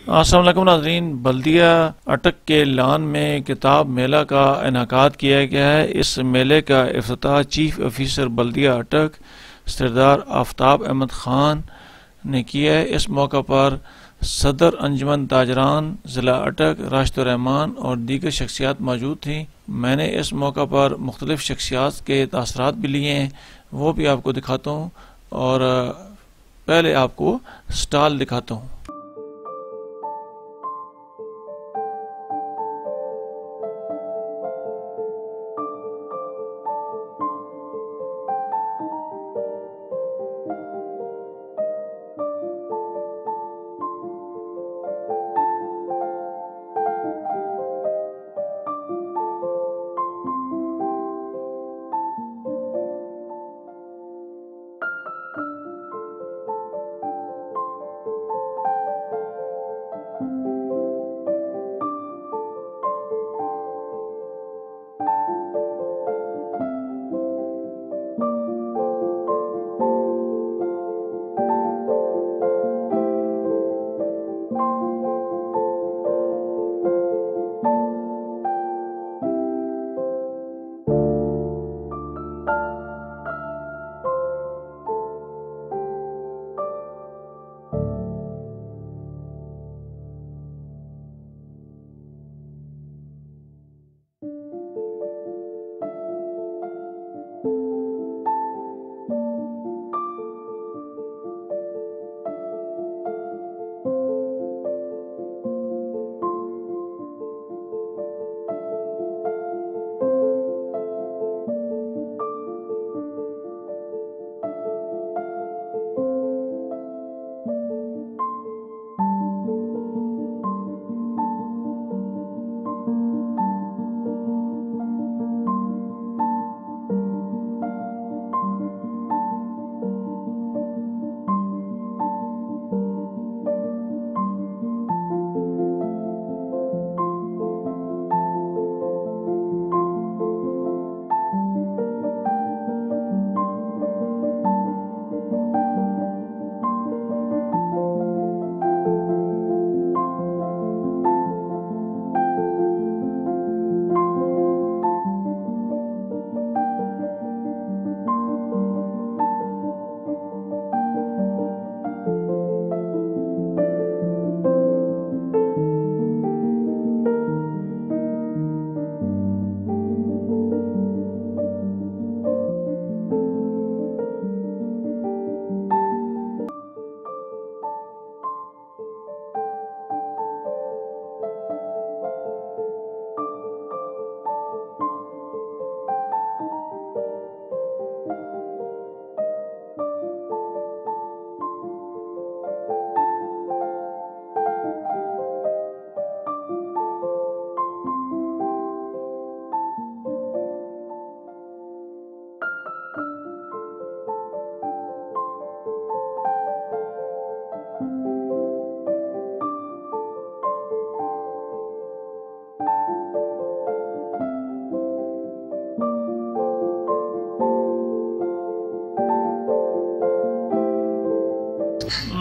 अस्सलाम वालेकुम नाज़रीन, बल्दिया अटक के लान में किताब मेला का इनेकाद किया गया है। इस मेले का इफ्तिताह चीफ ऑफिसर बल्दिया अटक सरदार आफ्ताब अहमद ख़ान ने किया है। इस मौका पर सदर अंजुमन ताजरान ज़िला अटक राशिद रहमान और दीगर शख्सियात मौजूद थी। मैंने इस मौका पर मुख्तलिफ शख्सियात के तासरात भी लिए हैं, वो भी आपको दिखाता हूँ और पहले आपको स्टॉल दिखाता हूँ।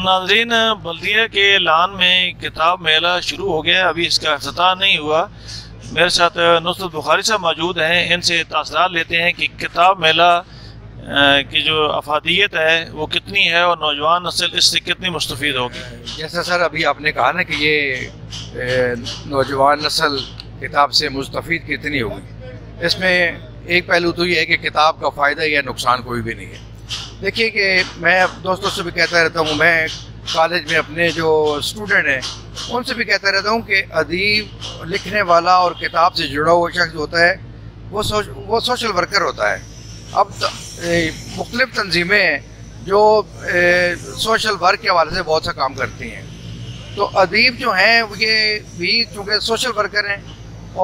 नाज़रीन, बल्दिया के लान में किताब मेला शुरू हो गया है। अभी इसका इफ्तिताह नहीं हुआ। मेरे साथ नुसरत बुखारी साहब मौजूद हैं, इनसे तासरात लेते हैं कि किताब मेला की जो अफादियत है वो कितनी है और नौजवान नस्ल इससे कितनी मुस्तफ़ीद होगी। जैसा सर अभी आपने कहा ना कि ये नौजवान नस्ल किताब से मुस्तफ़ीद कितनी होगी, इसमें एक पहलू तो ये है कि किताब का फ़ायदा या नुकसान कोई भी नहीं है। देखिए कि मैं दोस्तों से भी कहता रहता हूँ, मैं कॉलेज में अपने जो स्टूडेंट हैं उनसे भी कहता रहता हूँ कि अदीब, लिखने वाला और किताब से जुड़ा हुआ शख्स होता है वो सोशल वर्कर होता है। अब मुख्तलिफ तंजीमें हैं जो सोशल वर्क के हवाले से बहुत सा काम करती हैं, तो अदीब जो हैं ये भी चूँकि सोशल वर्कर हैं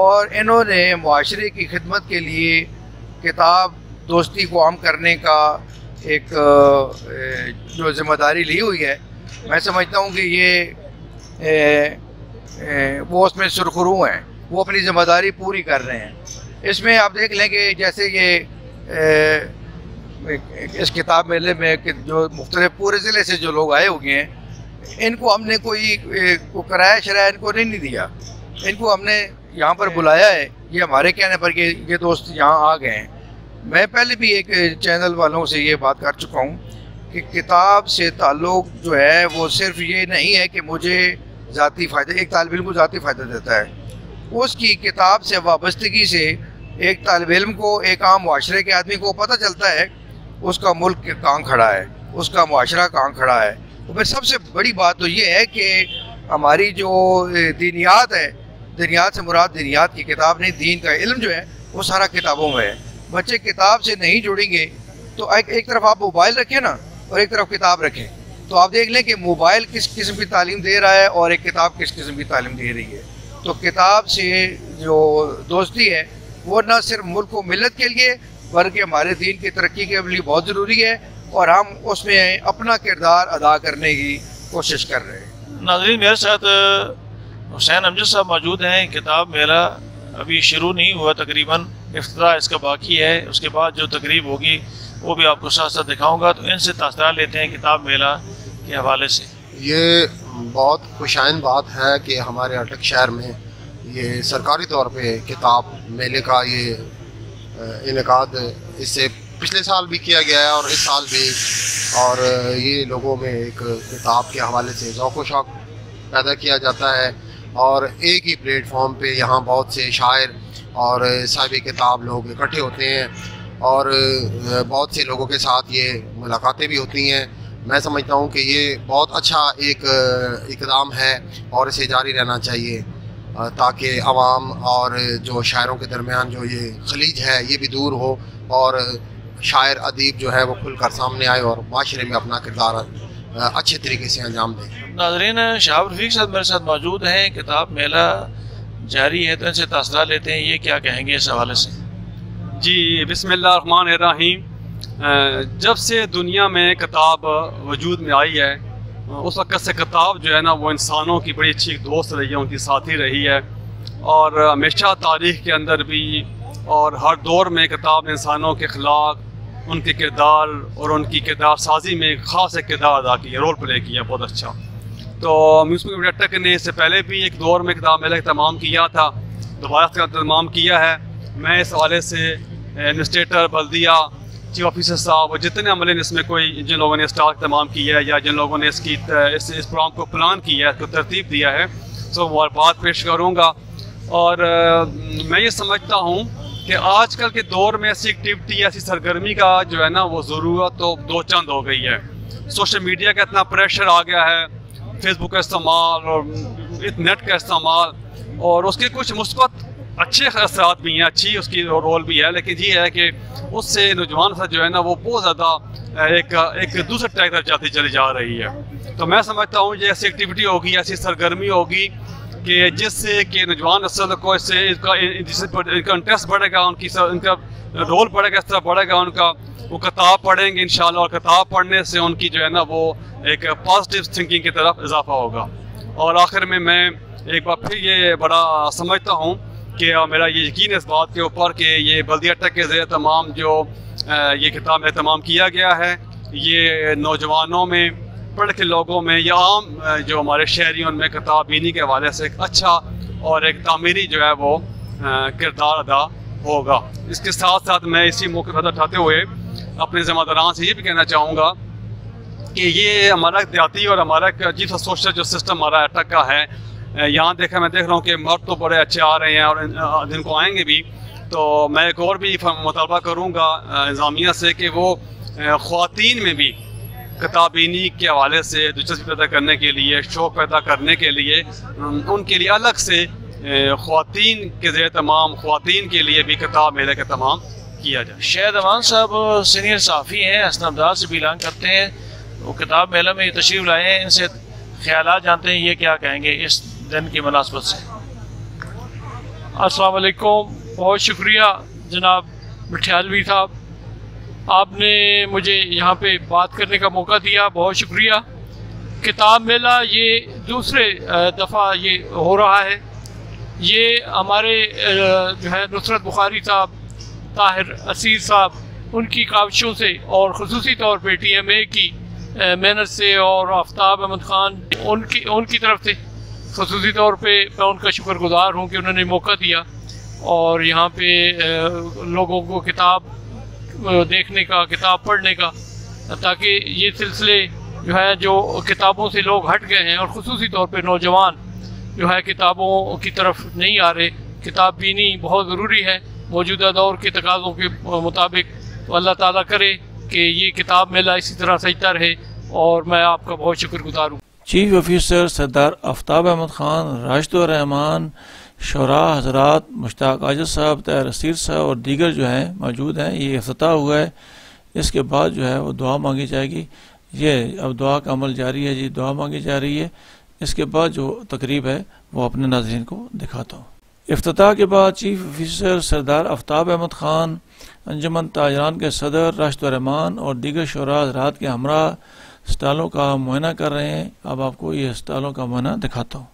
और इन्होंने मुआशरे की खिदमत के लिए किताब दोस्ती को आम करने का एक जो ज़िम्मेदारी ली हुई है, मैं समझता हूँ कि ये वो उसमें सुरखरू हैं, वो अपनी ज़िम्मेदारी पूरी कर रहे हैं। इसमें आप देख लें कि जैसे ये इस किताब मेले में जो मुख्तलिफ पूरे ज़िले से जो लोग आए हुए हैं, इनको हमने कोई किराया शराया इनको नहीं दिया, इनको हमने यहाँ पर बुलाया है। ये हमारे कहने पर ये दोस्त यहाँ आ गए हैं। मैं पहले भी एक चैनल वालों से ये बात कर चुका हूँ कि किताब से ताल्लुक़ जो है वो सिर्फ ये नहीं है कि मुझे ज़ाती फ़ायदा, एक तालिब इल्म को ज़ाती फ़ायदा देता है, उसकी किताब से वाबस्तगी से एक तालिब इल्म को, एक आम माशरे के आदमी को पता चलता है उसका मुल्क कहाँ खड़ा है, उसका माशरा कहाँ खड़ा है। तो फिर सबसे बड़ी बात तो ये है कि हमारी जो दीनियात है, दीनियात से मुराद दीनियात की किताब नहीं, दीन का इल्म जो है वो सारा किताबों में है। बच्चे किताब से नहीं जुड़ेंगे तो एक तरफ आप मोबाइल रखें ना और एक तरफ किताब रखें, तो आप देख लें कि मोबाइल किस किस्म की तालीम दे रहा है और एक किताब किस किस्म की तालीम दे रही है। तो किताब से जो दोस्ती है वो न सिर्फ मुल्क को मिलत के लिए बल्कि हमारे दीन की तरक्की के लिए बहुत ज़रूरी है और हम उसमें अपना किरदार अदा करने की कोशिश कर रहे हैं। नाज़रीन, मेरे साथ हुसैन अमजद साहब मौजूद हैं। किताब मेला अभी शुरू नहीं हुआ, तकरीबन इफ्तिताह इसका बाकी है। उसके बाद जो तकरीब होगी वो भी आपको साथ साथ दिखाऊंगा। तो इनसे तासरात लेते हैं किताब मेला के हवाले से। ये बहुत खुशाइन बात है कि हमारे अटक शहर में ये सरकारी तौर पे किताब मेले का ये इनेकाद इससे पिछले साल भी किया गया है और इस साल भी, और ये लोगों में एक किताब के हवाले से ज़ौक़ व शौक़ पैदा किया जाता है और एक ही प्लेटफॉर्म पे यहाँ बहुत से शायर और साहिब किताब लोग इकट्ठे होते हैं और बहुत से लोगों के साथ ये मुलाकातें भी होती हैं। मैं समझता हूँ कि ये बहुत अच्छा एक इक़दाम है और इसे जारी रहना चाहिए ताकि आवाम और जो शायरों के दरमियान जो ये खलीज है ये भी दूर हो और शायर अदीब जो है वो खुलकर सामने आए और माशरे में अपना किरदार अच्छे तरीके से अंजाम दें। नाज़रीन, शाह रफ़ीक साहब मेरे साथ मौजूद हैं। किताब मेला जारी है तो इनसे तासरात लेते हैं, ये क्या कहेंगे इस हवाले से। जी, बिस्मिल्लाहिर्रहमानिर्रहीम। जब से दुनिया में किताब वजूद में आई है उस वक़्त से किताब जो है ना वो इंसानों की बड़ी अच्छी दोस्त रही है, उनकी साथी रही है और हमेशा तारीख़ के अंदर भी और हर दौर में किताब इंसानों के अखलाक, उनके किरदार और उनकी किरदार साजी में ख़ास एक किरदार अदा किया, रोल प्ले किया बहुत अच्छा। तो म्यूज़िक अटक ने इससे पहले भी एक दौर में किताब मेला का तमाम किया था, दोबारा का तमाम किया है। मैं इस हवाले से एडमिनिस्ट्रेटर, बल्दिया, चीफ ऑफिसर साहब और जितने अमले इसमें कोई जिन लोगों ने स्टार्ट तमाम किया है या जिन लोगों ने इस प्रोग्राम को प्लान किया है, इसको तरतीब दिया है, सो मुबारकबाद पेश करूँगा। और मैं ये समझता हूँ कि आजकल के दौर में ऐसी एक्टिविटी, ऐसी सरगर्मी का जो है ना वो ज़रूरत तो दो चंद हो गई है। सोशल मीडिया का इतना प्रेशर आ गया है, फेसबुक का इस्तेमाल और नेट का इस्तेमाल, और उसके कुछ मुस्बत अच्छे असरात भी हैं, अच्छी उसकी रोल भी है, लेकिन ये है कि उससे नौजवान सा जो है ना वो बहुत ज़्यादा एक दूसरे ट्रैक पर जाती चली जा रही है। तो मैं समझता हूँ ये ऐसी एक्टिविटी होगी, ऐसी सरगर्मी होगी कि जिससे कि नौजवान नस्ल को इससे इनका इंटरेस्ट बढ़ेगा, इनका रोल बढ़ेगा, इस तरह बढ़ेगा उनका, वो किताब पढ़ेंगे इंशाल्लाह और किताब पढ़ने से उनकी जो है ना वो एक पॉजिटिव थिंकिंग की तरफ इजाफा होगा। और आखिर में मैं एक बार फिर ये बड़ा समझता हूँ कि मेरा ये यकीन है इस बात के ऊपर कि ये बल्दिया अटक के ज़रिए तमाम जो ये किताब में तमाम किया गया है, ये नौजवानों में, पढ़ के लोगों में या आम जो हमारे शहरी उनमें किताब बीनी के हवाले से एक अच्छा और एक तामीरी जो है वो किरदार अदा होगा। इसके साथ साथ मैं इसी मौके पर उठाते हुए अपने ज़िम्मेदारान से ये भी कहना चाहूँगा कि ये हमारा देहाती और हमारा एक अजीब सा सोशल जो सिस्टम हमारा अटक का है, यहाँ मैं देख रहा हूँ कि मर्द तो बड़े अच्छे आ रहे हैं और दिन को आएंगे भी, तो मैं एक और भी मुतालबा करूँगा इंतज़ामिया से कि वो ख़वातीन में भी किताबीनी के हवाले से दिलचस्पी पैदा करने के लिए, शौक़ पैदा करने के लिए उनके लिए अलग से ख़वातीन के ज़रिए तमाम ख़वातीन के लिए भी किताब मेले का तमाम किया जाए। शाहिद अमान साहब सीनियर सहाफ़ी हैं, हसनाबाद से बिलोंग करते हैं, वो किताब मेला में तशरीफ़ लाए हैं, इनसे ख्यालात जानते हैं, ये क्या कहेंगे इस दिन की मुनासबत से। अस्सलाम वालेकुम, बहुत शुक्रिया जनाब मिठियालवी साहब, आपने मुझे यहाँ पे बात करने का मौका दिया, बहुत शुक्रिया। किताब मेला ये दूसरे दफ़ा ये हो रहा है। ये हमारे जो है नुसरत बुखारी साहब, ताहिर असीर साहब, उनकी काविशों से और ख़ुसूसी तौर पर TMA की मेहनत से और आफ्ताब अहमद ख़ान उनकी तरफ से ख़ुसूसी तौर पे मैं उनका शुक्रगुज़ार हूँ कि उन्होंने मौका दिया और यहाँ पे लोगों को किताब देखने का, किताब पढ़ने का, ताकि ये सिलसिले जो है जो किताबों से लोग हट गए हैं और ख़ुसूसी तौर पे नौजवान जो है किताबों की तरफ नहीं आ रहे। किताब बीनी बहुत ज़रूरी है मौजूदा दौर के तकाज़ों के मुताबिक। तो अल्लाह ताला करे कि ये किताब मेला इसी तरह सजता रहे और मैं आपका बहुत शुक्रगुज़ार हूँ। चीफ ऑफिसर सरदार आफ्ताब अहमद ख़ान, राशिदुर रहमान, शोरा हजरात, मुश्ताक आजिज़ साहब, तैयार रसीद साहब और दीगर जो हैं मौजूद हैं। ये इफ्तिताह हुआ है। इसके बाद जो है वो दुआ मांगी जाएगी। ये अब दुआ का अमल जारी है जी, दुआ मांगी जा रही है। इसके बाद जो तकरीब है वो अपने नाज़रीन को दिखाता हूँ। इफ्तिताह के बाद चीफ ऑफिसर सरदार आफ्ताब अहमद ख़ान अंजुमन ताजरान के सदर राशिदुर रहमान और दीगर शोरा हजरात के हमरा स्टालों का मुआयना कर रहे हैं। अब आपको ये स्टालों का मुआयना दिखाता हूँ।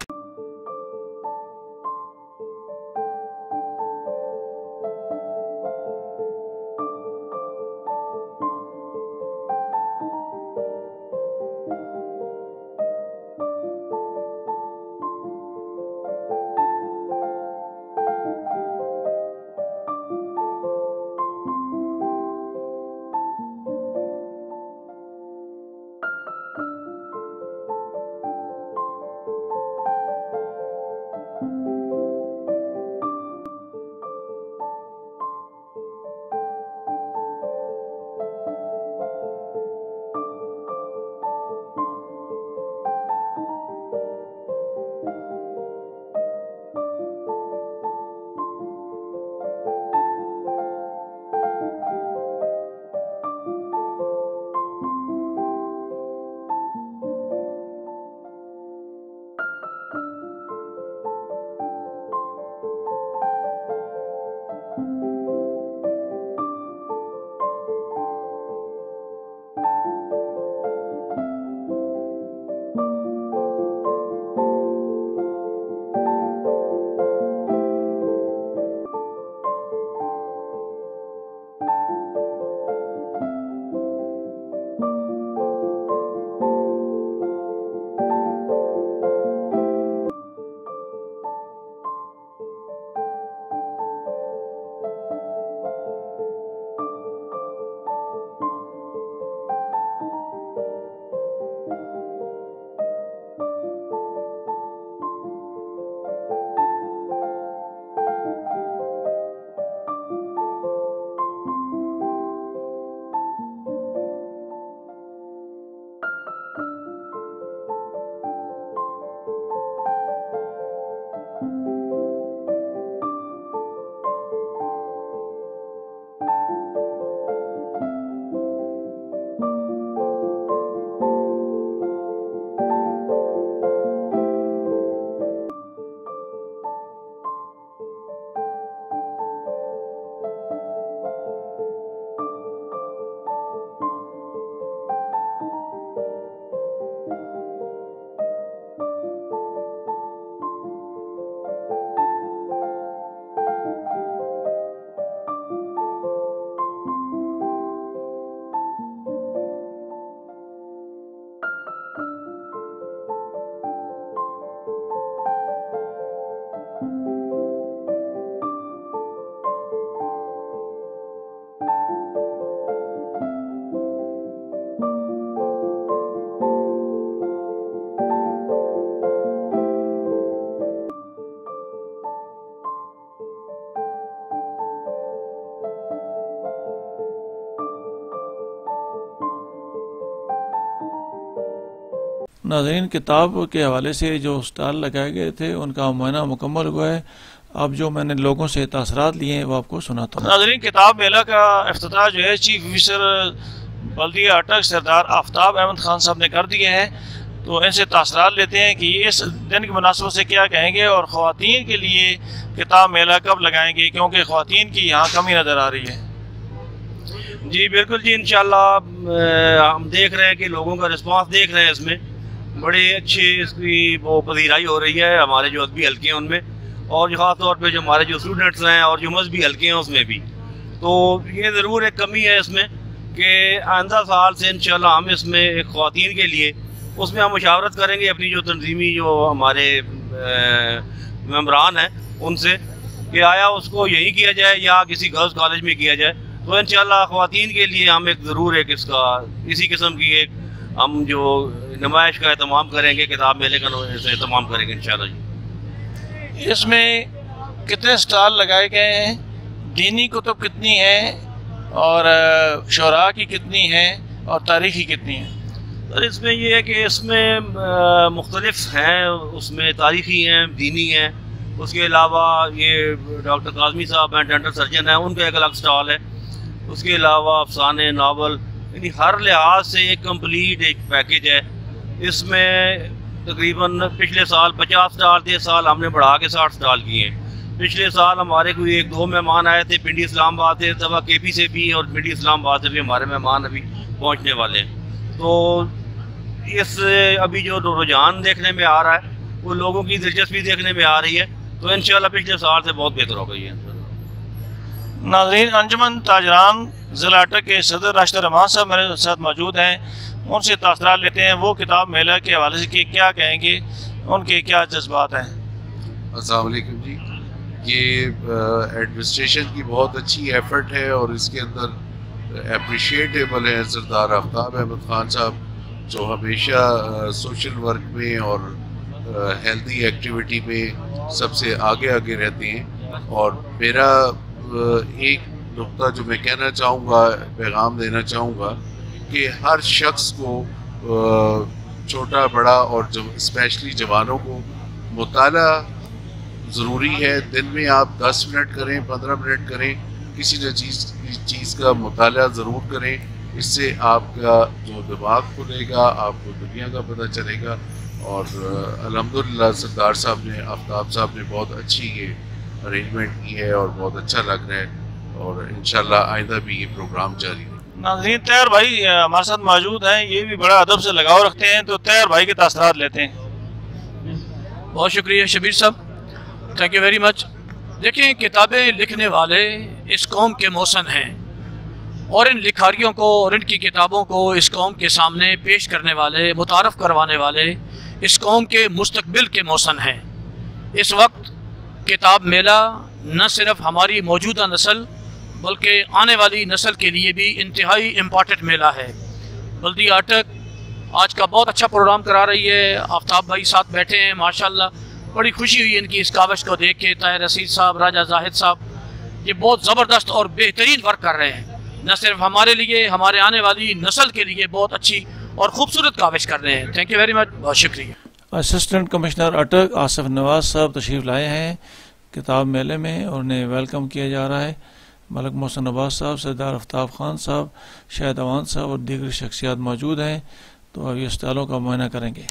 नाज़रीन, किताब के हवाले से जो स्टाल लगाए गए थे उनका मुआयना मुकम्मल हुआ है। अब जो मैंने लोगों से तासरात लिए हैं वो आपको सुनाता हूँ। नाज़रीन, किताब मेला का इफ्तिताह जो है चीफ ऑफिसर बल्दिया अटक सरदार आफ्ताब अहमद ख़ान साहब ने कर दिए हैं। तो इनसे तासरात लेते हैं कि इस दिन की मुनासबत से क्या कहेंगे और ख़वातीन के लिए किताब मेला कब लगाएंगे, क्योंकि ख़वातीन की यहाँ कमी नज़र आ रही है। जी बिल्कुल जी, इंशाल्लाह हम देख रहे हैं कि लोगों का रिस्पांस देख रहे हैं। इसमें बड़ी अच्छी इसकी वो पजीराई हो रही है हमारे जो अदबी हल्के हैं उनमें, और ख़ास तौर पे जो हमारे जो स्टूडेंट्स हैं और जो मजहबी हल्के हैं उसमें भी। तो ये ज़रूर एक कमी है इसमें कि आइंदा साल से इंशाल्लाह हम इसमें एक ख़वातीन के लिए उसमें हम मुशावरत करेंगे अपनी जो तंजीमी जो हमारे मेम्बरान हैं उनसे कि आया उसको यहीं किया जाए या किसी गर्ल्स कॉलेज में किया जाए। तो इंशाल्लाह ख़वातीन के लिए हम एक ज़रूर एक इसका इसी किस्म की एक हम जो नुमाइश का एहतमाम करेंगे, किताब मेले का एहतमाम करेंगे इंशाल्लाह। इसमें कितने स्टॉल लगाए गए हैं, दीनी कुतुब कितनी हैं और शुरा की कितनी हैं और तारीख़ी कितनी हैं? और इसमें ये है कि इसमें मुख्तलिफ हैं, उसमें तारीख़ी हैं, दीनी हैं, उसके अलावा ये डॉक्टर काज़मी साहब हैं, डेंटल सर्जन हैं, उनका एक अलग स्टॉल है। उसके अलावा अफसाने, नावल, यानी हर लिहाज से एक कंप्लीट एक पैकेज है। इसमें तकरीबन पिछले साल 50 स्टॉल थे, इस साल हमने बढ़ा के 60 स्टॉल किए हैं। पिछले साल हमारे कोई 1-2 मेहमान आए थे पिंडी इस्लामाबाद से, तब KP से भी और पिंडी इस्लामाबाद से भी हमारे मेहमान अभी पहुँचने वाले हैं। तो इस अभी जो रुझान देखने में आ रहा है वो लोगों की दिलचस्पी देखने में आ रही है, तो इंशाल्लाह पिछले साल से बहुत बेहतर हो गई है। नाज़रीन, अंजुमन ताजरान ज़िला अटक के सदर राशिद रहमान साहब मेरे साथ मौजूद हैं, उनसे तासरात लेते हैं। वो किताब मेला के हवाले से क्या कहेंगे, उनके क्या जज्बात हैं? अस्सलाम वालेकुम जी। ये एडमिनिस्ट्रेशन की बहुत अच्छी एफर्ट है और इसके अंदर अप्रिशिएटेबल है सरदार आफ्ताब अहमद ख़ान साहब, जो हमेशा सोशल वर्क में और हेल्दी एक्टिविटी में सबसे आगे रहते हैं। और मेरा एक नुक्ता जो मैं कहना चाहूँगा, पैगाम देना चाहूँगा कि हर शख्स को, छोटा बड़ा और स्पेशली जवानों को, मुताला ज़रूरी है। दिन में आप 10 मिनट करें, 15 मिनट करें, किसी न चीज़ का मुताला ज़रूर करें। इससे आपका जो दिमाग खुलेगा, आपको दुनिया का पता चलेगा। और अल्हम्दुलिल्लाह सरदार साहब ने, आफ्ताब साहब ने बहुत अच्छी ये अरेंजमेंट की है और बहुत अच्छा लग रहा है और इंशाल्लाह आइंदा भी ये प्रोग्राम जारी है। नाज़रीन, तैयार भाई हमारे साथ मौजूद हैं, ये भी बड़ा अदब से लगाव रखते हैं, तो तैयार भाई के तासरात लेते हैं। बहुत शुक्रिया शबीर साहब, थैंक यू वेरी मच। देखें, किताबें लिखने वाले इस कौम के मौसन हैं और इन लिखारियों को और इनकी किताबों को इस कौम के सामने पेश करने वाले, मुतारफ़ करवाने वाले इस कौम के मुस्तकबिल के मौसन हैं। इस वक्त किताब मेला न सिर्फ हमारी मौजूदा नस्ल बल्कि आने वाली नस्ल के लिए भी इंतहाई इम्पॉर्टेंट मेला है। बल्दिया अटक आज का बहुत अच्छा प्रोग्राम करा रही है। आफ्ताब भाई साथ बैठे हैं, माशाल्लाह बड़ी खुशी हुई इनकी इस कावश को देख के। ताहिर रसीद साहब, राजा जाहिद साहब, ये बहुत ज़बरदस्त और बेहतरीन वर्क कर रहे हैं, न सिर्फ हमारे लिए, हमारे आने वाली नस्ल के लिए बहुत अच्छी और ख़ूबसूरत कावश कर रहे हैं। थैंक यू वेरी मच, बहुत शुक्रिया। असिस्टेंट कमिश्नर अटक आसिफ नवाज साहब तशरीफ़ लाए हैं किताब मेले में और उन्हें वेलकम किया जा रहा है। मलक मोहसिन अब्बास साहब, सरदार आफ्ताब खान साहब, शाहिद अवान साहब और दीगर शख्सियात मौजूद हैं। तो अब ये स्टॉलों का मुआयना करेंगे।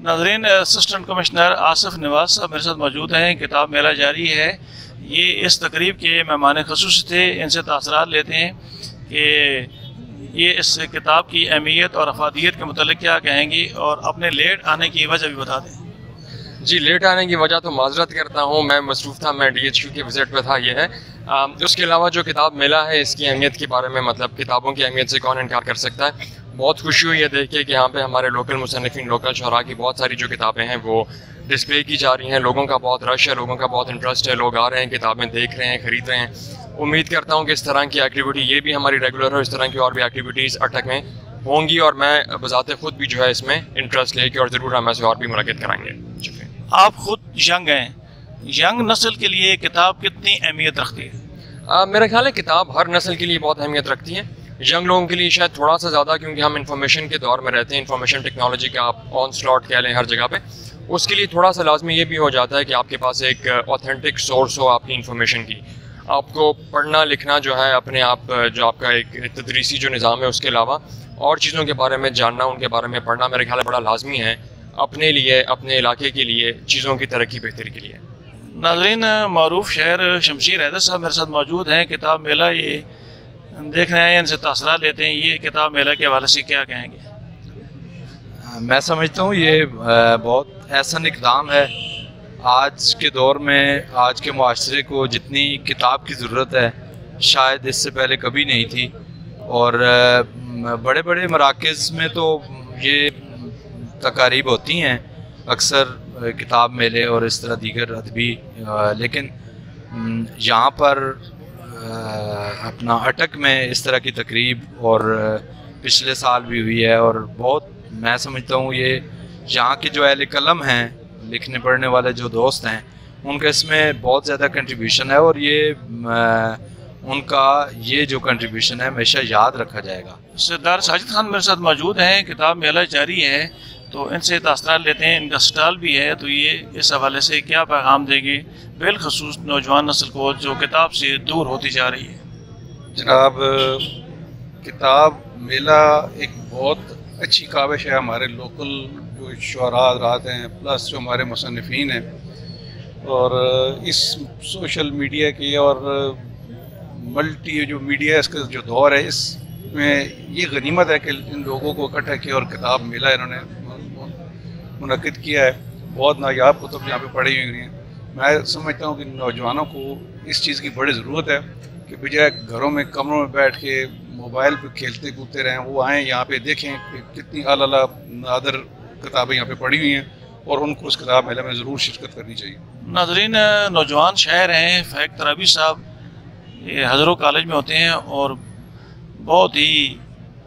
नाज़रीन, असिस्टेंट कमिश्नर आसिफ नवाज साहब मेरे साथ मौजूद हैं। किताब मेला जारी है, ये इस तकरीब के मेहमान ख़ुसूस थे। इनसे तासरात लेते हैं कि ये इस किताब की अहमियत और अफादियत के मुतालिक क्या कहेंगी, और अपने लेट आने की वजह भी बता दें। जी, लेट आने की वजह तो माजरत करता हूँ, मैं मसरूफ़ था, मैं DHQ के विज़िट पे था। ये है उसके अलावा जो किताब मेला है इसकी अहमियत के बारे में, मतलब किताबों की अहमियत से कौन इनकार कर सकता है। बहुत खुशी हुई है देख के कि यहाँ पे हमारे लोकल मुसन्निफ़ीन, लोकल शुरा की बहुत सारी जो किताबें हैं वो डिस्प्ले की जा रही हैं। लोगों का बहुत रश है, लोगों का बहुत इंटरेस्ट है, लोग आ रहे हैं, किताबें देख रहे हैं, ख़रीद रहे हैं। उम्मीद करता हूँ कि इस तरह की एक्टिविटी ये भी हमारी रेगुलर हो, इस तरह की और भी एक्टिविटीज़ अटक में होंगी, और मैं बज़ाते ख़ुद भी जो है इसमें इंटरेस्ट लेके और ज़रूर हम ऐसे और भी मुनक़िद कराएंगे। शुक्रिया। आप ख़ुद यंग हैं, यंग नस्ल के लिए किताब कितनी अहमियत रखती है? मेरा ख्याल है किताब हर नस्ल के लिए बहुत अहमियत रखती है। यंग लोगों के लिए शायद थोड़ा सा ज़्यादा, क्योंकि हम इंफॉर्मेशन के दौर में रहते हैं, इंफॉर्मेशन टेक्नोलॉजी का आप ऑन स्लॉट कह लें हर जगह पे, उसके लिए थोड़ा सा लाजमी ये भी हो जाता है कि आपके पास एक ऑथेंटिक सोर्स हो आपकी इंफॉर्मेशन की। आपको पढ़ना लिखना जो है अपने आप, जो आपका एक तदरीसी जो निज़ाम है उसके अलावा और चीज़ों के बारे में जानना, उनके बारे में पढ़ना मेरे ख्याल में बड़ा लाजमी है अपने लिए, अपने इलाके के लिए, चीज़ों की तरक्की बेहतरी के लिए। नाज़रीन, मारूफ शहर शमशीर हैदर साहब मेरे साथ मौजूद हैं। किताब मेला ये देखने आए, इनसे तासरा लेते हैं। ये किताब मेला के हवाले से क्या कहेंगे? मैं समझता हूँ ये बहुत ऐसा इक़दाम है आज के दौर में, आज के मुआशरे को जितनी किताब की ज़रूरत है शायद इससे पहले कभी नहीं थी। और बड़े बड़े मराकज़ में तो ये तकारीब होती हैं अक्सर, किताब मेले और इस तरह दीगर अदबी, लेकिन यहाँ पर अपना अटक में इस तरह की तकरीब और पिछले साल भी हुई है। और बहुत मैं समझता हूँ ये यहाँ के जो अहले कलम हैं, लिखने पढ़ने वाले जो दोस्त हैं, उनका इसमें बहुत ज़्यादा कंट्रीब्यूशन है, और ये उनका ये जो कंट्रीब्यूशन है हमेशा याद रखा जाएगा। सरदार साजिद खान मेरे साथ मौजूद हैं। किताब मेला जारी है तो इनसे तासरात लेते हैं। इनका स्टॉल भी है, तो ये इस हवाले से क्या पैगाम देंगे बिलखसूस नौजवान नस्ल को जो किताब से दूर होती जा रही है? जनाब, किताब मेला एक बहुत अच्छी काविश है। हमारे लोकल जो शुअरा हज़रात हैं, प्लस जो हमारे मुसन्निफ़ीन हैं, और इस सोशल मीडिया की और मल्टी जो मीडिया इसका जो दौर है, इसमें ये गनीमत है कि इन लोगों को इकट्ठा किया और किताब मेला इन्होंने मुनक़िद किया है। बहुत नायाब कुतुब यहाँ पे पढ़ी हुई हैं। मैं समझता हूँ कि नौजवानों को इस चीज़ की बड़ी ज़रूरत है कि बजाय घरों में कमरों में बैठ के मोबाइल पे खेलते कूदते रहें, वो आएँ यहाँ पे देखें कि कितनी आला नादर किताबें यहाँ पे पढ़ी हुई हैं, और उनको उस किताब मेले में ज़रूर शिरकत करनी चाहिए। नाज़रीन, नौजवान शायर हैं फ़ैक तराबी साहब, ये हज़रो कॉलेज में होते हैं और बहुत ही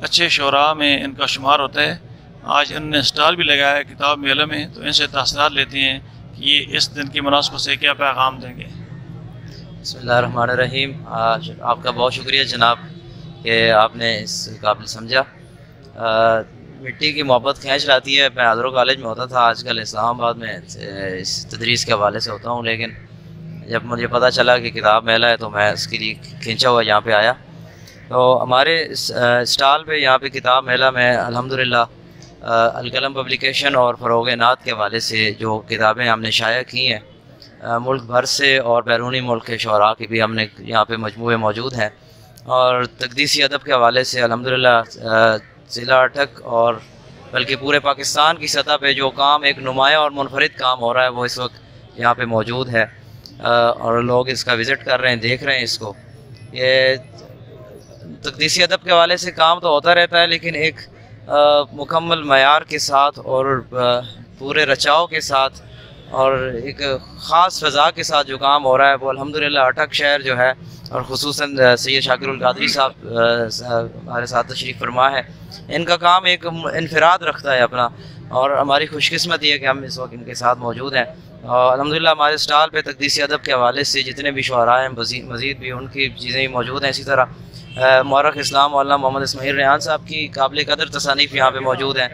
अच्छे शुरा में इनका शुमार होता है। आज इन्होंने स्टॉल भी लगाया है किताब मेले में, तो इनसे तासरात लेते हैं कि ये इस दिन की मुनासबत से क्या पैगाम देंगे। बिस्मिल्लाहिर्रहमानिर्रहीम। आज आपका बहुत शुक्रिया जनाब कि आपने इस काबिल समझा। मिट्टी की मोहब्बत खींच लाती है। मैं हज़रो कॉलेज में होता था, आजकल इस्लामाबाद में इस तदरीस के हवाले से होता हूँ, लेकिन जब मुझे पता चला कि किताब मेला है तो मैं इसके लिए खींचा हुआ यहाँ पे आया। तो हमारे स्टॉल पे यहाँ पे किताब मेला में अल्हम्दुलिल्लाह अलकलम पब्लिकेशन और फ़रोग़ नात के हवाले से जो किताबें हमने शाया की हैं मुल्क भर से और बैरूनी मुल्क के शुअरा की भी हमने यहाँ पे मजमूए मौजूद हैं। और तक़दीसी अदब के हवाले से अल्हम्दुलिल्लाह ज़िला अटक और बल्कि पूरे पाकिस्तान की सतह पे जो काम एक नुमाया और मुनफरिद काम हो रहा है वो इस वक्त यहाँ पे मौजूद है, और लोग इसका विज़िट कर रहे हैं, देख रहे हैं इसको। ये तक़दीसी अदब के हवाले से काम तो होता रहता है, लेकिन एक मुकम्मल मयार के साथ और पूरे रचाव के साथ और एक ख़ास फ़ज़ा के साथ जो काम हो रहा है वो अल्हम्दुलिल्लाह अटक शहर जो है, और ख़ुसूसन सैयद शाकिरुल कादरी साहब हमारे साथ तशरीफ़ फरमा है, इनका काम एक इनफराद रखता है अपना, और हमारी खुशकिस्मती है कि हम इस वक्त इनके साथ मौजूद हैं। और अल्हम्दुलिल्लाह हमारे स्टॉल पे तक़दीसी अदब के हवाले से जितने भी शुअरा हैं मज़ीद भी उनकी चीज़ें ही मौजूद हैं। इसी तरह मौरख इस्लाम मौलाना मोहम्मद इस्माइल रेहान साहब की काबिल कदर तसानीफ़ यहाँ पे मौजूद हैं।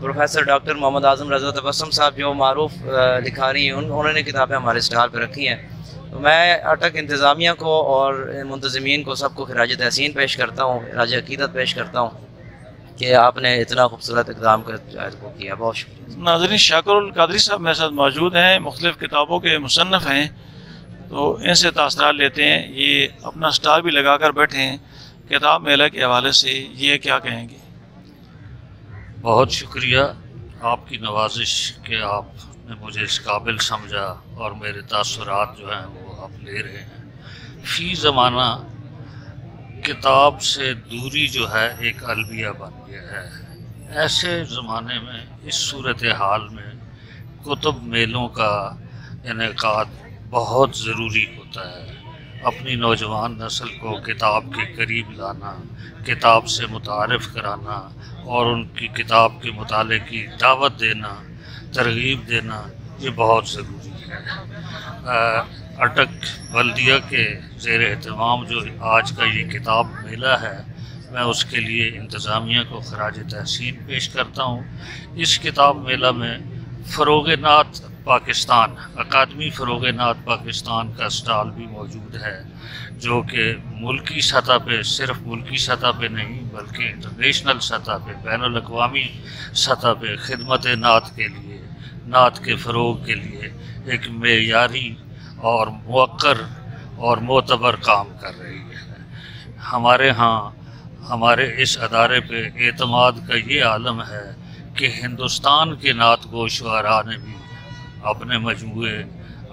प्रोफेसर डॉक्टर मोहम्मद आज़म रज़ा तबस्सुम साहब जो मारूफ लिखारी हैं, उन्होंने किताबें हमारे स्टॉल पर रखी हैं। तो मैं अटक इंतज़ामिया को और मुंतज़मीन को सबको खिराज तहसीन पेश करता हूँ, खिराज अक़ीदत पेश करता हूँ कि आपने इतना खूबसूरत इक़दाम को किया। बहुत शुक्रिया। नाज़रीन, शाकिरुल कादरी साहब मेरे साथ मौजूद हैं, मुख्तलिफ़ किताबों के मुसन्निफ़ हैं, तो इनसे तासरात लेते हैं। ये अपना स्टॉल भी लगा कर बैठे हैं। किताब मेला के हवाले से ये क्या कहेंगे? बहुत शुक्रिया आपकी नवाजिश कि आपने मुझे इस काबिल समझा और मेरे तासुरात जो हैं वो आप ले रहे हैं। फ़ी ज़माना किताब से दूरी जो है एक अलविया बन गया है। ऐसे ज़माने में इस सूरत हाल में कुतुब मेलों का इनेकाद बहुत ज़रूरी होता है। अपनी नौजवान नस्ल को किताब के करीब लाना, किताब से मुतारिफ़ कराना और उनकी किताब के मुताले की दावत देना, तरगीब देना, ये बहुत ज़रूरी है। अटक बल्दिया के ज़ेर एहतमाम जो आज का ये किताब मेला है, मैं उसके लिए इंतज़ामिया को खराज तहसीन पेश करता हूँ। इस किताब मेला में फ़रोग़-ए-नात पाकिस्तान, अकादमी फ़रोग़-ए-नात पाकिस्तान का स्टॉल भी मौजूद है, जो कि मुल्की सतह पे, सिर्फ मुल्की सतह पे नहीं बल्कि इंटरनेशनल सतह पे, बैनुल अक़वामी सतह पे खिदमत नात के लिए, नात के फ़रोग़ के लिए एक मेयारी और मुअक्कर और मोतबर काम कर रही है। हमारे यहाँ हमारे इस अदारे पे एतमाद का ये आलम है कि हिंदुस्तान के नात गो शुआरा ने भी अपने मजमूए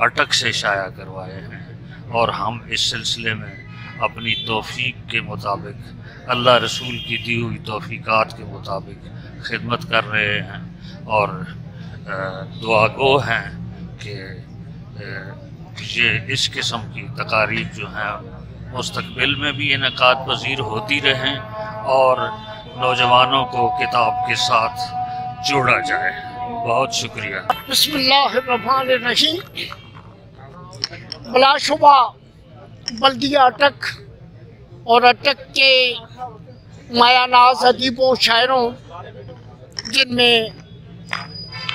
अटक से शाया करवाए हैं और हम इस सिलसिले में अपनी तौफीक के मुताबिक, अल्लाह रसूल की दी हुई तौफीकात के मुताबिक खिदमत कर रहे हैं और दुआगो हैं कि ये इस किस्म की तकारीब जो हैं मुस्तकबिल में भी इनेकाद पज़ीर होती रहें और नौजवानों को किताब के साथ जोड़ा जाए। बहुत शुक्रिया। बिस्मिल्लाहिर्रहमानिर्रहीम। बिलाशुबा बल्दिया अटक और अटक के मायानाज अदीबों शायरों, जिनमें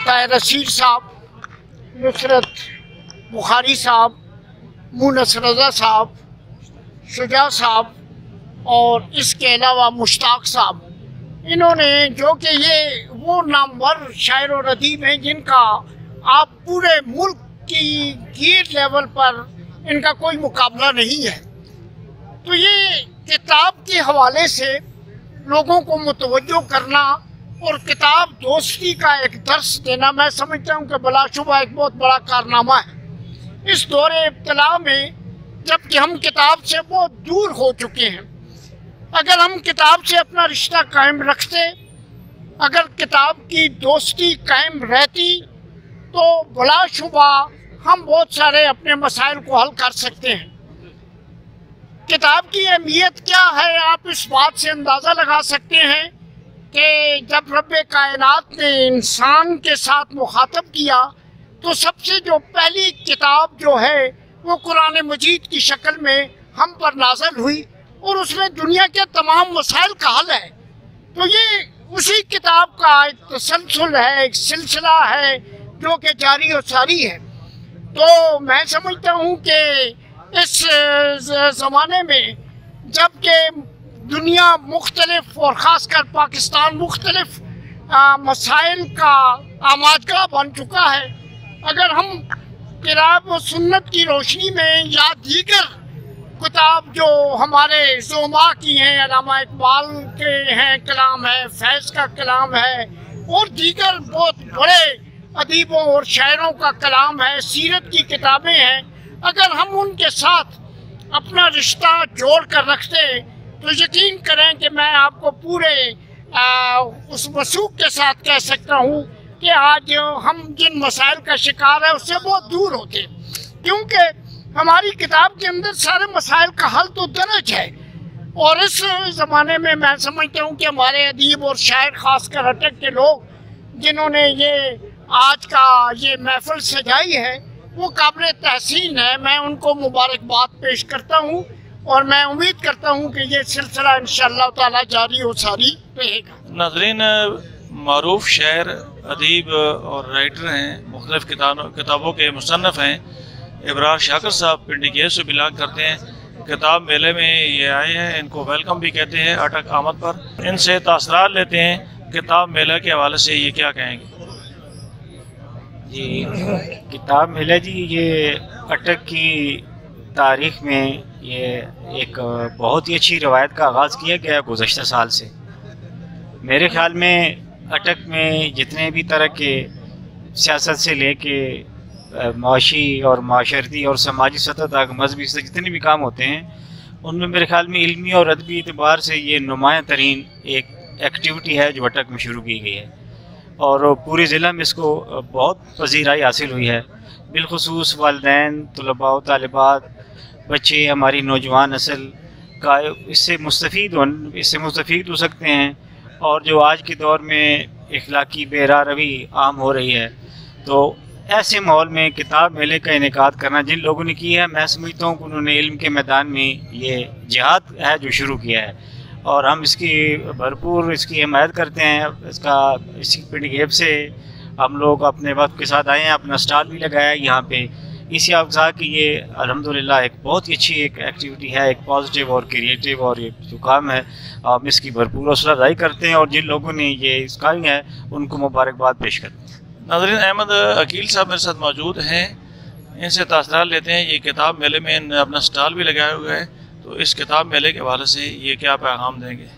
ताहिर रशीद साहब, नुसरत बुखारी साहब, मुनस रज़ा साहब, शुजा साहब और इसके अलावा मुश्ताक साहब, इन्होंने जो कि ये वो नामवर शायर और अदीब हैं जिनका आप पूरे मुल्क की गिर लेवल पर इनका कोई मुकाबला नहीं है। तो ये किताब के हवाले से लोगों को मुतवज्जो करना और किताब दोस्ती का एक दर्स देना, मैं समझता हूँ कि बिलाशुबा एक बहुत बड़ा कारनामा है। इस दौरे इब्तिला में जबकि हम किताब से बहुत दूर हो चुके हैं, अगर हम किताब से अपना रिश्ता कायम रखते, अगर किताब की दोस्ती कायम रहती, तो बिलाशुबा हम बहुत सारे अपने मसाइल को हल कर सकते हैं। किताब की अहमियत क्या है, आप इस बात से अंदाज़ा लगा सकते हैं कि जब रब्बे कायनात ने इंसान के साथ मुखातब किया तो सबसे जो पहली किताब जो है वो कुरान मजीद की शक्ल में हम पर नाज़िल हुई और उसमें दुनिया के तमाम मसाइल का हल है। तो ये उसी किताब का एक तसलसल है, एक सिलसिला है जो कि जारी और सारी है। तो मैं समझता हूँ कि इस ज़माने में जबकि दुनिया मुख्तलिफ और ख़ासकर पाकिस्तान मुख्तलिफ मसाइल का आमाजगा बन चुका है, अगर हम किताब व सुन्नत की रोशनी में या दीगर किताब जो हमारे ज़ोमा की हैं, अल्लामा इकबाल के हैं कलाम है, फैज़ का कलाम है और दीगर बहुत बड़े अदीबों और शायरों का कलाम है, सीरत की किताबें हैं, अगर हम उनके साथ अपना रिश्ता जोड़ कर रखते तो यकीन करें कि मैं आपको पूरे उस वसूख के साथ कह सकता हूँ कि आज हम जिन मसाइल का शिकार है उससे बहुत दूर होते, क्योंकि हमारी किताब के अंदर सारे मसाइल का हल तो दर्ज है। और इस ज़माने में मैं समझता हूँ कि हमारे अदीब और शायर ख़ासकर अटक के लोग जिन्होंने ये आज का ये महफिल सजाई है वो काबिल तहसीन है। मैं उनको मुबारकबाद पेश करता हूँ और मैं उम्मीद करता हूँ कि ये सिलसिला इंशाअल्लाह ताला जारी और सारी रहेगा। नाज़रीन, मारूफ शायर, अदीब और राइटर हैं, मुख्तलिफ किताबों के मुसन्नफ़ हैं। इब्रार शाकर साहब पिंडी के से बिलोंग करते हैं। किताब मेले में ये आए हैं, इनको वेलकम भी कहते हैं अटक आमद पर। इनसे तासरात लेते हैं किताब मेला के हवाले से, ये क्या कहेंगे? जी, किताब मेला जी ये अटक की तारीख़ में ये एक बहुत ही अच्छी रवायत का आगाज़ किया गया गुज़श्ता साल से। मेरे ख़्याल में अटक में जितने भी तरह के सियासत से लेके माशी और माशरती और समाजी सतह तक मजहबी से जितने भी काम होते हैं, उनमें मेरे ख्याल में इल्मी और अदबी एतबार से ये नुमायाँ तरीन एक एक्टिविटी है जो अटक में शुरू की गई है और पूरे ज़िला में इसको बहुत पजीराई हासिल हुई है। बिलखुसूस वालिदैन, तलबा व तालिबात, बच्चे, हमारी नौजवान नस्ल का इससे मुस्तफ़ीद हो सकते हैं। और जो आज के दौर में इखलाकी बेरा रवी आम हो रही है, तो ऐसे माहौल में किताब मेले का इनेकाद करना जिन लोगों ने किया है, मैं समझता हूँ कि उन्होंने इल्म के मैदान में ये जिहाद है जो शुरू किया है और हम इसकी भरपूर इसकी हिमायत करते हैं। इसी पिंडगेब से हम लोग अपने वक्त के साथ आए हैं, अपना स्टॉल भी लगाया है यहाँ पे। इसी अवज़ा की ये अल्हम्दुलिल्लाह एक बहुत ही अच्छी एक एक्टिविटी है, एक पॉजिटिव और क्रिएटिव और ये जो काम है हम इसकी भरपूर हौसला अफजाई करते हैं और जिन लोगों ने ये इसकाई है उनको मुबारकबाद पेश करते हैं। नाज़रीन, अहमद अकील साहब मेरे साथ मौजूद हैं, इनसे तासरात लेते हैं। ये किताब मेले में इन्होंने अपना स्टॉल भी लगाया हुआ है, तो इस किताब मेले के हवाले से ये क्या पैगाम देंगे?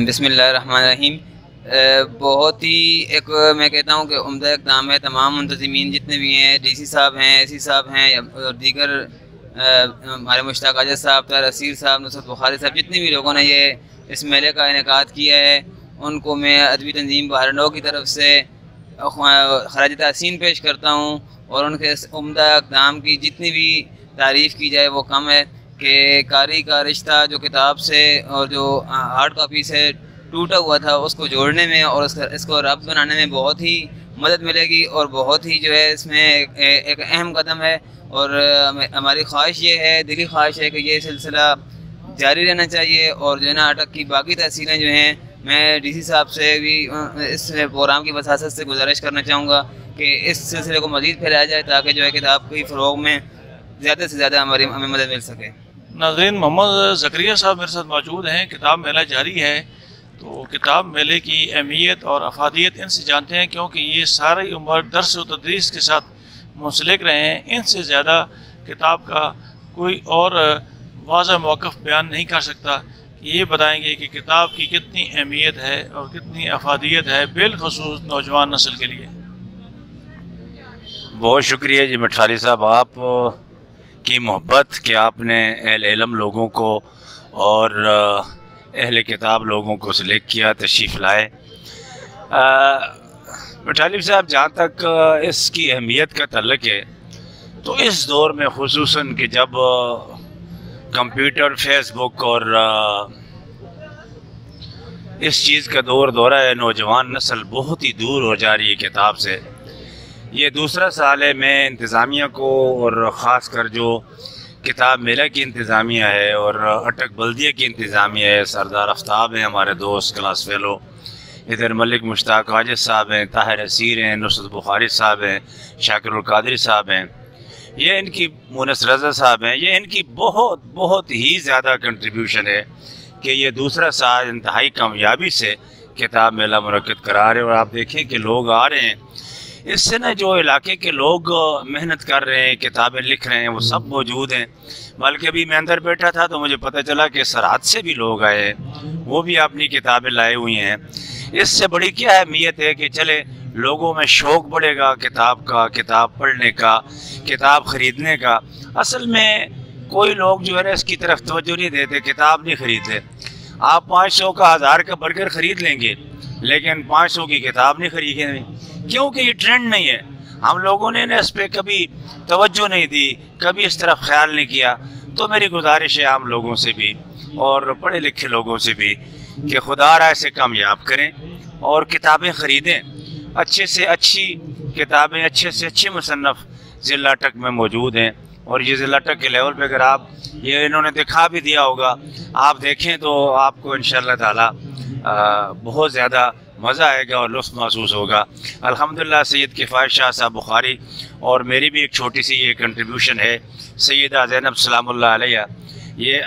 बिस्मिल्लाहिर्रहमानिर्रहीम। बहुत ही एक मैं कहता हूँ कि उम्दा इक़दाम है। तमाम मुंतज़िमीन जितने भी हैं, DC साहब हैं, SC साहब हैं और दीगर हमारे मुश्ताक आज़ाद साहब, ताहिर असीर साहब, नुसरत बुखारी साहब, जितने भी लोगों ने ये इस मेले का इनेकाद किया है, उनको मैं अदबी तंजीम बहरनौ की तरफ से खराज तहसीन पेश करता हूँ और उनके उम्दा इक़दाम की जितनी भी तारीफ़ की जाए वो कम है कि कारी का रिश्ता जो किताब से और जो हार्ड कॉपी से टूटा हुआ था उसको जोड़ने में और इसको रब्त बनाने में बहुत ही मदद मिलेगी और बहुत ही जो है इसमें एक अहम कदम है। और हमारी ख्वाहिश ये है, दिली ख्वाहिश है कि ये सिलसिला जारी रहना चाहिए और जो है ना अटक की बाकी तहसीलें जो हैं, मैं DC साहब से भी इस प्रोग्राम की वसासत से गुजारिश करना चाहूँगा कि इस सिलसिले को मज़ीद फैलाया जाए ताकि जो है किताब की फ़रोग़ में ज़्यादा से ज़्यादा हमें मदद मिल सके। नाज़रीन, मोहम्मद ज़करिया साहब मेरे साथ मौजूद हैं। किताब मेला जारी है, तो किताब मेले की अहमियत और अफादियत इनसे जानते हैं, क्योंकि ये सारी उम्र दर्स व तदरीस के साथ मुंसलिक रहे हैं। इनसे ज़्यादा किताब का कोई और वाज़ह मौक़िफ़ बयान नहीं कर सकता। ये बताएंगे कि किताब की कितनी अहमियत है और कितनी अफादियत है, बिलखुसूस नौजवान नस्ल के लिए। बहुत शुक्रिया जी मठारी साहब, आप की मोहब्बत कि आपने अहले इल्म लोगों को और अहले किताब लोगों को सिलेक्ट किया, तशरीफ़ लाए। मठारी साहब, जहाँ तक इसकी अहमियत का तल्लुक़ है, तो इस दौर में खुसूसन कि जब कंप्यूटर, फेसबुक और इस चीज़ का दौरा है, नौजवान नस्ल बहुत ही दूर हो जा रही है किताब से। ये दूसरा साल है। मैं इंतज़ामिया को और ख़ास कर जो किताब मेला की इंतज़ामिया है और अटक बल्दिया की इंतज़ामिया है, सरदार आफ्ताब हैं हमारे दोस्त, क्लास फेलो, इधर मलिक मुश्ताक आज़ाद साहब हैं, ताहिर असीर हैं, नुसरत बुखारी साहब हैं, शाकिरुल कादरी साहब हैं, ये इनकी मुनस रज़ा साहब हैं, ये इनकी बहुत बहुत ही ज़्यादा कंट्रीब्यूशन है कि ये दूसरा साल इंतहाई कामयाबी से किताब मेला मुनक्किद करा रहे हैं। और आप देखें कि लोग आ रहे हैं, इससे न जो इलाके के लोग मेहनत कर रहे हैं, किताबें लिख रहे हैं, वो सब मौजूद हैं। बल्कि अभी मैं अंदर बैठा था तो मुझे पता चला कि सरहद से भी लोग आए हैं, वो भी अपनी किताबें लाए हुई हैं। इससे बड़ी क्या अहमियत है कि चले लोगों में शौक़ बढ़ेगा किताब का, किताब पढ़ने का, किताब ख़रीदने का। असल में कोई लोग जो है ना इसकी तरफ तवज्जो नहीं देते, किताब नहीं ख़रीदते। आप 500 का 1000 का बर्गर ख़रीद लेंगे लेकिन 500 की किताब नहीं खरीदेंगे, क्योंकि ये ट्रेंड नहीं है। हम लोगों ने इस पर कभी तवज्जो नहीं दी, कभी इस तरफ ख्याल नहीं किया। तो मेरी गुजारिश है आम लोगों से भी और पढ़े लिखे लोगों से भी कि खुदारा ऐसे कामयाब करें और किताबें ख़रीदें। अच्छे से अच्छी किताबें, अच्छे से अच्छे मुसन्नफ़ ज़िला अटक में मौजूद हैं और ये ज़िला अटक के लेवल पे अगर आप ये इन्होंने दिखा भी दिया होगा, आप देखें तो आपको इंशाअल्लाह ताला बहुत ज़्यादा मज़ा आएगा और लुत्फ़ महसूस होगा। अल्हम्दुलिल्लाह सैयद किफ़ायत शाह साहब बुखारी और मेरी भी एक छोटी सी ये कंट्रीब्यूशन है, सैयदा ज़ैनब सलामुल्लाह अलैहा, ये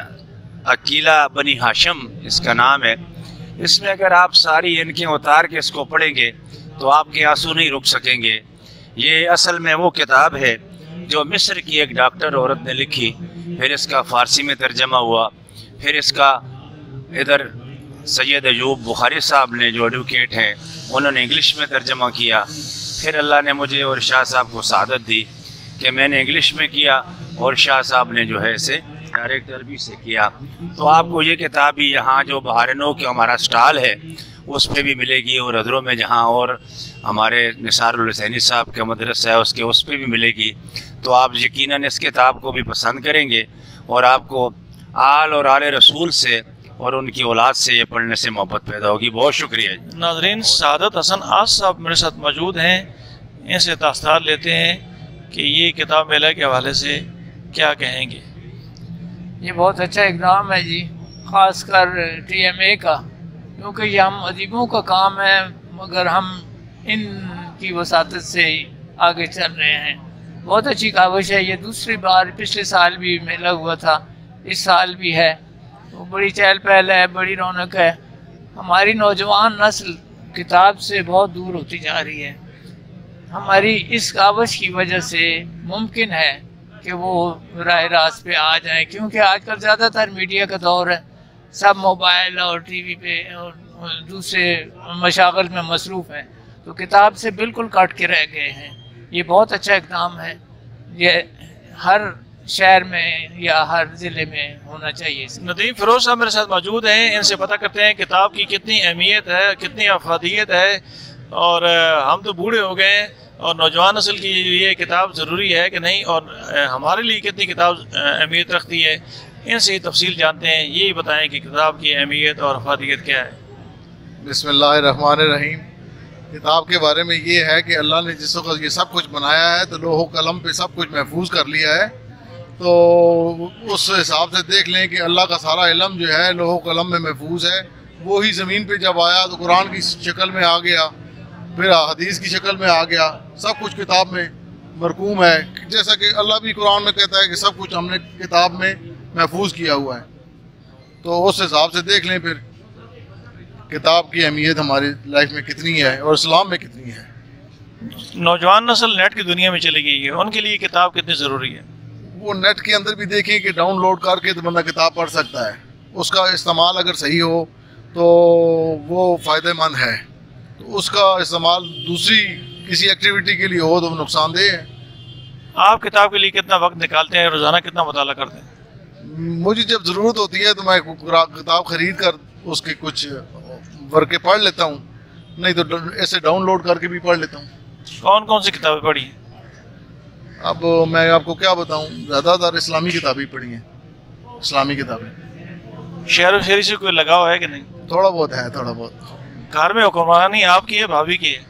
अकीला बनी हाशिम इसका नाम है। इसमें अगर आप सारी इनके उतार के इसको पढ़ेंगे तो आपके आंसू नहीं रुक सकेंगे। ये असल में वो किताब है जो मिस्र की एक डॉक्टर औरत ने लिखी, फिर इसका फ़ारसी में तर्जमा हुआ, फिर इसका इधर सैयद अयूब बुखारी साहब ने जो एडवोकेट हैं उन्होंने इंग्लिश में तर्जमा किया। फिर अल्लाह ने मुझे और शाह साहब को सआदत दी कि मैंने इंग्लिश में किया और शाह साहब ने जो है इसे डायरेक्ट अरबी से किया। तो आपको ये किताब भी यहाँ जो बहारनो के हमारा स्टॉल है उस पर भी मिलेगी, और अदरों में जहाँ और हमारे निसारुल हुसैनी साहब का मदरसा है उसके उस पर भी मिलेगी। तो आप यकीनन इस किताब को भी पसंद करेंगे और आपको आल और आले रसूल से और उनकी औलाद से ये पढ़ने से मोहब्बत पैदा होगी। बहुत शुक्रिया। नाज़रीन, सआदत हसन आज साहब मेरे साथ मौजूद हैं, इनसे तासरात लेते हैं कि ये किताब मेला के हवाले से क्या कहेंगे। ये बहुत अच्छा इक़दाम है जी, ख़ासकर TMA का, क्योंकि ये हम अदीबों का काम है, मगर हम इनकी वसातत से आगे चल रहे हैं। बहुत अच्छी काविश है। ये दूसरी बार, पिछले साल भी मेला हुआ था, इस साल भी है, तो बड़ी चहल पहल है, बड़ी रौनक है। हमारी नौजवान नस्ल किताब से बहुत दूर होती जा रही है। हमारी इस काविश की वजह से मुमकिन है कि वो राह रास्त पे आ जाएं, क्योंकि आजकल ज़्यादातर मीडिया का दौर है, सब मोबाइल और TV पे और दूसरे मशागल में मसरूफ़ हैं, तो किताब से बिल्कुल कट के रह गए हैं। ये बहुत अच्छा इक़दाम है, ये हर शहर में या हर ज़िले में होना चाहिए। नदीम फ़िरोज़ साहब मेरे साथ मौजूद हैं, इनसे पता करते हैं किताब की कितनी अहमियत है, कितनी अफादियत है, और हम तो बूढ़े हो गए हैं और नौजवान नस्ल के लिए किताब ज़रूरी है कि नहीं, और हमारे लिए कितनी किताब अहमियत रखती है, इनसे तफसील जानते हैं। यही बताएं कि किताब की अहमियत और अफादियत क्या है। बिस्मिल्लाहिर्रहमानिर्रहीम। किताब के बारे में ये है कि अल्लाह ने जिस वक्त ये सब कुछ बनाया है तो लोहो कलम पे सब कुछ महफूज कर लिया है, तो उस हिसाब से देख लें कि अल्लाह का सारा इल्म जो है लोहो कलम में महफूज है। वो ही ज़मीन पे जब आया तो कुरान की शक्ल में आ गया, फिर हदीस की शक्ल में आ गया, सब कुछ किताब में मरकूम है। जैसा कि अल्लाह भी कुरान में कहता है कि सब कुछ हमने किताब में महफूज किया हुआ है, तो उस हिसाब से देख लें फिर किताब की अहमियत हमारी लाइफ में कितनी है और इस्लाम में कितनी है। नौजवान नस्ल नेट की दुनिया में चली गई है, उनके लिए किताब कितनी ज़रूरी है। वो नेट के अंदर भी देखें कि डाउनलोड करके तो बंदा किताब पढ़ सकता है, उसका इस्तेमाल अगर सही हो तो वो फ़ायदेमंद है, तो उसका इस्तेमाल दूसरी किसी एक्टिविटी के लिए हो तो नुकसानदेह है। आप किताब के लिए कितना वक्त निकालते हैं, रोज़ाना कितना मुताला करते हैं? मुझे जब ज़रूरत होती है तो मैं किताब ख़रीद कर उसके कुछ वर्के पढ़ लेता हूँ, नहीं तो ऐसे डाउनलोड करके भी पढ़ लेता हूँ। कौन कौन सी किताबें पढ़ी हैं? अब मैं आपको क्या बताऊँ, ज़्यादातर इस्लामी किताबें पढ़ी हैं, इस्लामी किताबें। शेर व शायरी से कोई लगाव है कि नहीं? थोड़ा बहुत है, थोड़ा बहुत। घर में हुक्मरानी आपकी है, भाभी की है?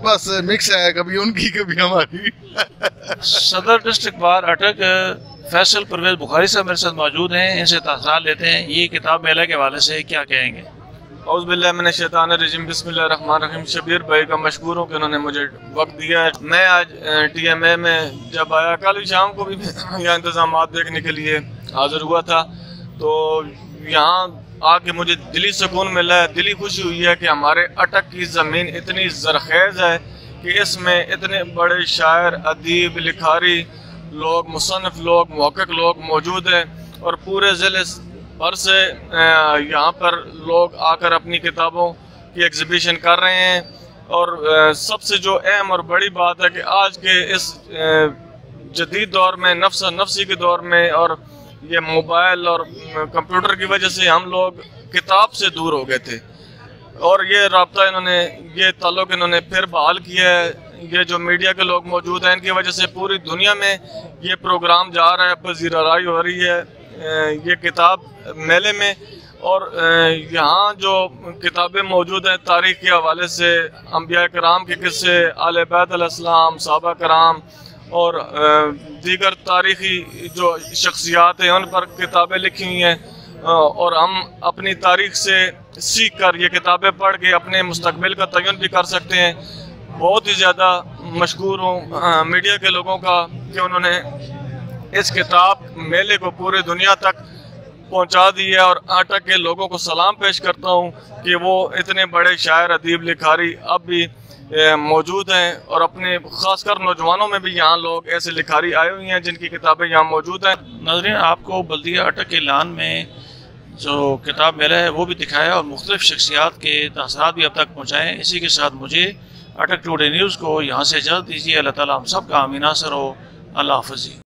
बस मिक्स है, कभी उनकी कभी हमारी। सदर डिस्ट्रिक्ट बार अटक फैसल परवेज बुखारी साहब मेरे साथ मौजूद हैं, इनसे तासरात लेते हैं। ये किताब मेला के हवाले से क्या कहेंगे? औज़ुबिल्लाहिमिनश्शैतानिर्रजीम बिस्मिल्लाहिर्रहमानिर्रहीम। शबीर भाई का मशकूर हूँ कि उन्होंने मुझे वक्त दिया है। मैं आज TMA में जब आया, कल शाम को भी यहाँ इंतज़ाम देखने के लिए हाज़िर हुआ था, तो यहाँ आके मुझे दिली सुकून मिला है, दिली खुशी हुई है कि हमारे अटक की ज़मीन इतनी ज़रख़ेज़ है कि इसमें इतने बड़े शायर, अदीब, लिखारी लोग, मुसन्निफ़ लोग, मुहक़्क़िक़ लोग मौजूद हैं, और पूरे ज़िले भर से यहाँ पर लोग आकर अपनी किताबों की एग्ज़िबिशन कर रहे हैं। और सबसे जो अहम और बड़ी बात है कि आज के इस जदीद दौर में, नफ्सी के दौर में, और ये मोबाइल और कंप्यूटर की वजह से हम लोग किताब से दूर हो गए थे, और ये राब्ता इन्होंने, ये ताल्लुक़ इन्होंने फिर बहाल किया है। ये जो मीडिया के लोग मौजूद हैं, इनकी वजह से पूरी दुनिया में ये प्रोग्राम जा रहा है, पजीराई हो रही है ये किताब मेले में। और यहाँ जो किताबें मौजूद हैं तारीख़ के हवाले से, अंबिया कराम के किस्से, आले बैत अलैहिस्सलाम, सहाबा कराम और दीगर तारीख़ी जो शख्सियात हैं उन पर किताबें लिखी हुई हैं, और हम अपनी तारीख़ से सीख कर ये किताबें पढ़ के अपने मुस्तक़बिल का तयन भी कर सकते हैं। बहुत ही ज़्यादा मशकूर हूँ मीडिया के लोगों का कि उन्होंने इस किताब मेले को पूरे दुनिया तक पहुँचा दी है, और अटक के लोगों को सलाम पेश करता हूँ कि वो इतने बड़े शायर, अदीब, लिखारी अब भी मौजूद हैं, और अपने ख़ासकर नौजवानों में भी यहाँ लोग ऐसे लिखारी आए हुए हैं जिनकी किताबें यहाँ मौजूद हैं। नाज़रीन, आपको बल्दिया अटक के लान में जो किताब मेला है वो भी दिखाया और मुख्तलिफ शख्सियात के तासरात भी अब तक पहुँचाएँ। इसी के साथ मुझे अटक टुडे न्यूज़ को यहाँ से इजाज़त दीजिए। अल्लाह ताला हम सब का आमीन नासर हो। अल्लाह हाफ़िज़।